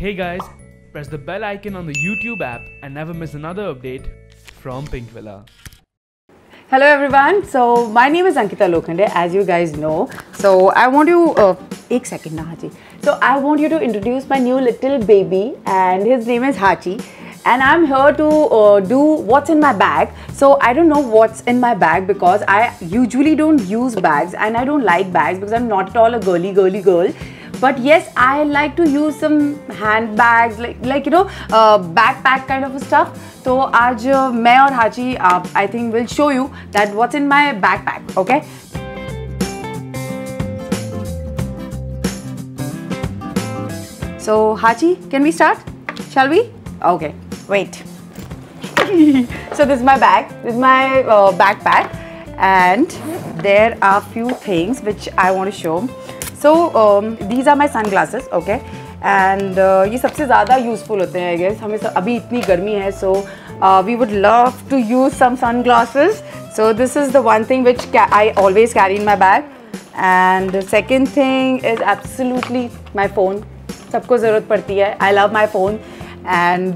Hey guys, press the bell icon on the YouTube app and never miss another update from Pink Villa. Hello everyone, so my name is Ankita Lokhande, as you guys know. So I want you, एक second ना हाची. So I want you to introduce my new little baby, and his name is Hachi. And I'm here to do what's in my bag. So I don't know what's in my bag because I usually don't use bags and I don't like bags because I'm not at all a girly girl. But yes, I like to use some handbags, like you know, backpack kind of stuff. So आज मैं और हाची I think will show you that what's in my backpack. Okay. So Hachi, can we start? Shall we? Okay. Wait. So this is my bag. This is my backpack, and there are few things which I want to show. So these are my sunglasses, okay? And ये सबसे ज़्यादा useful होते हैं, I guess. हमें अभी इतनी गर्मी है, so we would love to use some sunglasses. So this is the one thing which I always carry in my bag. And the second thing is absolutely my phone. सबको ज़रूरत पड़ती है. I love my phone. And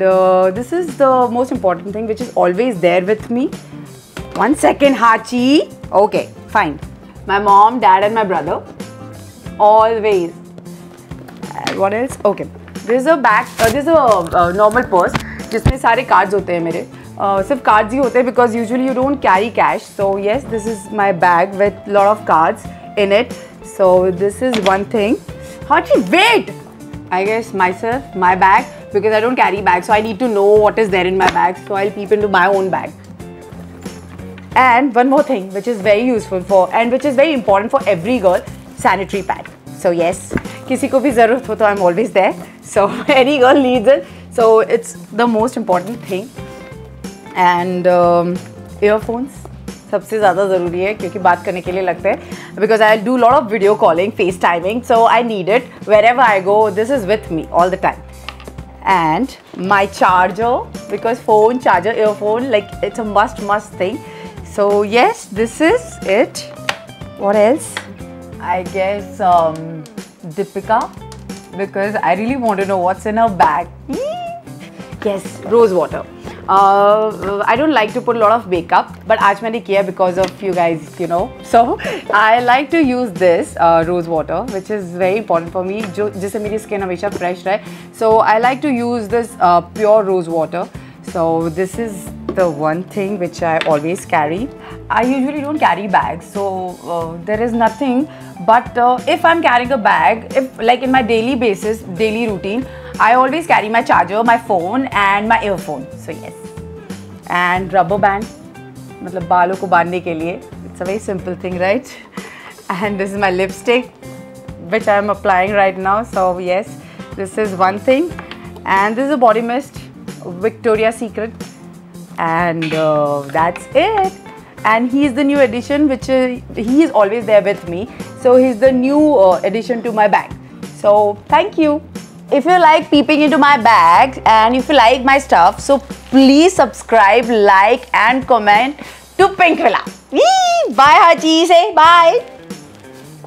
this is the most important thing which is always there with me. 1 second, Hachi. Okay, fine. My mom, dad and my brother. Always. And what else? Okay. This is a bag. This is a normal purse जिसमें सारे cards होते हैं मेरे. सिर्फ cards ही होते हैं because usually you don't carry cash. So yes, this is my bag with lot of cards in it. So this is one thing. Hachi, wait! I guess myself, my bag, because I don't carry bags, so I need to know what is there in my bag. So I'll peep into my own bag. And one more thing which is very useful for and which is very important for every girl, sanitary pad. So yes, किसी को भी ज़रूरत हो तो I'm always there. So any girl needs it. So it's the most important thing. And earphones सबसे ज़्यादा ज़रूरी है क्योंकि बात करने के लिए लगता है. Because I do lot of video calling, FaceTiming, so I need it wherever I go. This is with me all the time. And my charger, because phone, charger, earphone, like it's a must thing. So yes, this is it. What else? I guess Deepika, because I really want to know what's in her bag. Yes, rose water. I don't like to put a lot of makeup, but आज मैंने किया because of you guys, you know. So I like to use this rose water, which is very important for me, जिससे मेरी skin हमेशा fresh रहे. So I like to use this pure rose water. So this is the one thing which I always carry. I usually don't carry bags, so there is nothing. But if I'm carrying a bag, if like in my daily basis, daily routine, I always carry my charger, my phone and my earphone. So yes. And rubber band, मतलब बालों को बांधने के लिए. It's a very simple thing, right? And this is my lipstick, which I am applying right now. So yes, this is one thing. And this is a body mist, Victoria's Secret. And that's it. And he is the new addition, which he is always there with me. So he's the new addition to my bag. So thank you. If you like peeping into my bag and if you like my stuff, so please subscribe, like and comment to Pink Villa. Bye Hachi, say bye.